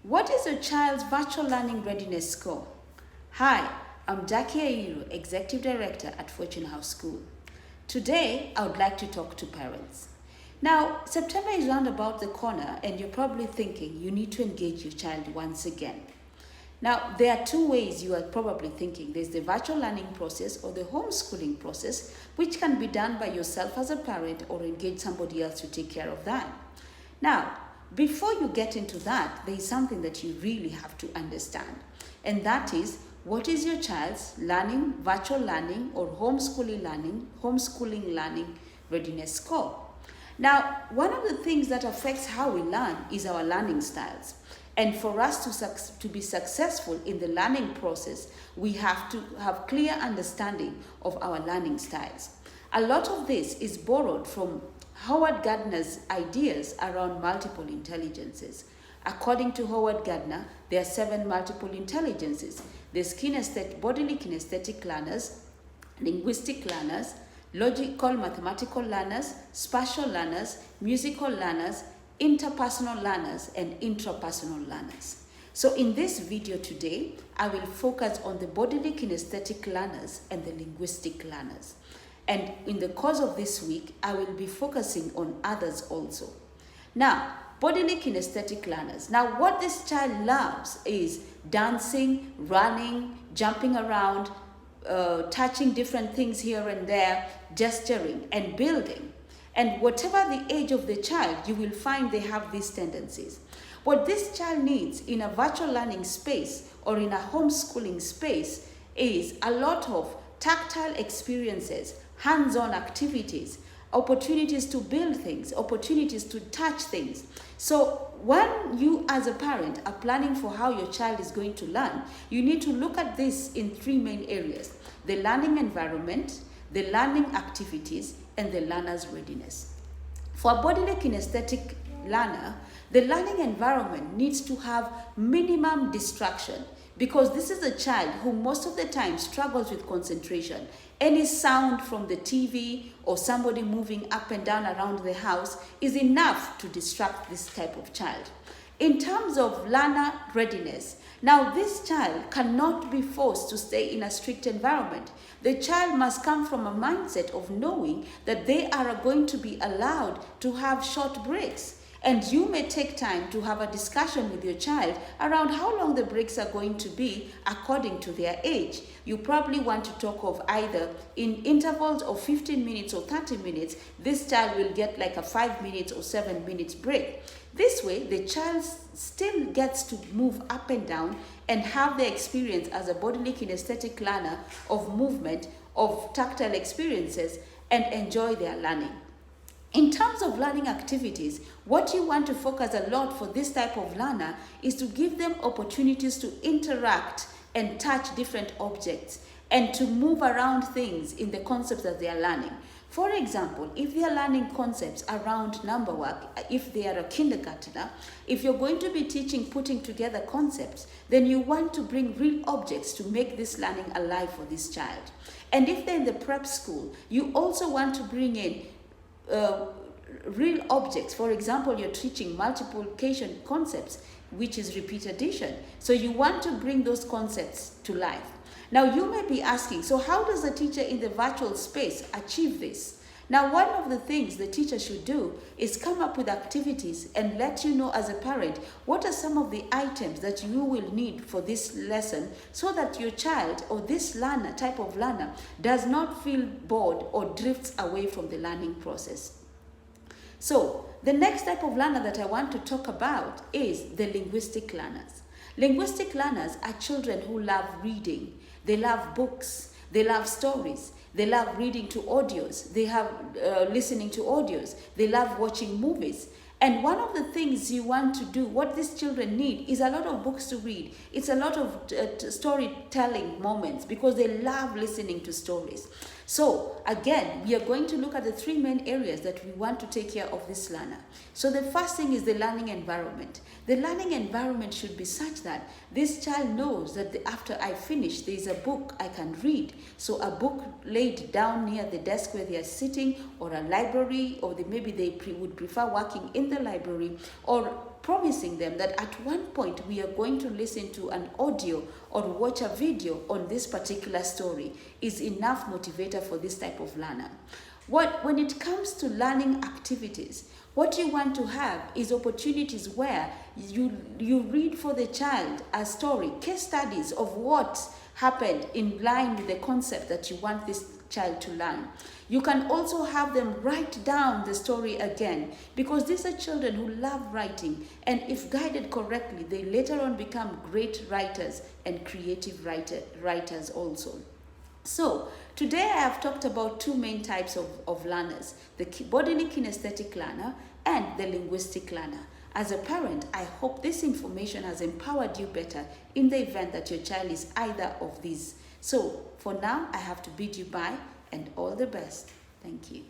What is your child's virtual learning readiness score? Hi, I'm Jackie Airo, Executive Director at Fortune House School. Today, I would like to talk to parents. Now, September is round about the corner and you're probably thinking you need to engage your child once again. Now, there are two ways you are probably thinking. There's the virtual learning process or the homeschooling process, which can be done by yourself as a parent or engage somebody else to take care of that. Now, before you get into that, there is something that you really have to understand, and that is, what is your child's virtual learning or homeschooling learning readiness score? Now, one of the things that affects how we learn is our learning styles. And for us to be successful in the learning process, we have to have clear understanding of our learning styles. A lot of this is borrowed from Howard Gardner's ideas around multiple intelligences. According to Howard Gardner, there are 7 multiple intelligences. There's bodily kinesthetic learners, linguistic learners, logical mathematical learners, spatial learners, musical learners, interpersonal learners, and intrapersonal learners. So in this video today, I will focus on the bodily kinesthetic learners and the linguistic learners. And in the course of this week, I will be focusing on others also. Now, bodily kinesthetic learners. Now, what this child loves is dancing, running, jumping around, touching different things here and there, gesturing and building. And whatever the age of the child, you will find they have these tendencies. What this child needs in a virtual learning space or in a homeschooling space is a lot of tactile experiences, hands-on activities, opportunities to build things, opportunities to touch things. So when you as a parent are planning for how your child is going to learn, you need to look at this in 3 main areas: the learning environment, the learning activities, and the learner's readiness. For a bodily kinesthetic learner, the learning environment needs to have minimum distraction, because this is a child who most of the time struggles with concentration. Any sound from the TV or somebody moving up and down around the house is enough to distract this type of child. In terms of learner readiness, now this child cannot be forced to stay in a strict environment. The child must come from a mindset of knowing that they are going to be allowed to have short breaks. And you may take time to have a discussion with your child around how long the breaks are going to be according to their age. You probably want to talk of either in intervals of 15 minutes or 30 minutes, this child will get like a 5 minutes or 7 minutes break. This way, the child still gets to move up and down and have the experience as a bodily kinesthetic learner of movement, of tactile experiences, and enjoy their learning. In terms of learning activities, what you want to focus a lot for this type of learner is to give them opportunities to interact and touch different objects and to move around things in the concepts that they are learning. For example, if they are learning concepts around number work, if they are a kindergartner, if you're going to be teaching putting together concepts, then you want to bring real objects to make this learning alive for this child. And if they're in the prep school, you also want to bring in real objects. For example, you're teaching multiplication concepts, which is repeat addition. So you want to bring those concepts to life. Now you may be asking, so how does the teacher in the virtual space achieve this? Now, one of the things the teacher should do is come up with activities and let you know as a parent what are some of the items that you will need for this lesson, so that your child or this type of learner does not feel bored or drifts away from the learning process. So the next type of learner that I want to talk about is the linguistic learners. Linguistic learners are children who love reading. They love books. They love stories. They love reading to audios. They have listening to audios. They love watching movies. And one of the things you want to do, what these children need, is a lot of books to read. It's a lot of storytelling moments, because they love listening to stories. So again, we are going to look at the 3 main areas that we want to take care of this learner. So the first thing is the learning environment. The learning environment should be such that this child knows that after I finish, there is a book I can read. So a book laid down near the desk where they are sitting, or a library, or maybe they would prefer working in the library, or promising them that at one point we are going to listen to an audio or watch a video on this particular story is enough motivator for this type of learner. When it comes to learning activities, what you want to have is opportunities where you read for the child a story, case studies of what happened in line with the concept that you want this child to learn. You can also have them write down the story again, because these are children who love writing, and if guided correctly, they later on become great writers and creative writers also. So today I have talked about two main types of learners, the bodily kinesthetic learner and the linguistic learner. As a parent, I hope this information has empowered you better in the event that your child is either of these. So for now, I have to bid you bye and all the best. Thank you.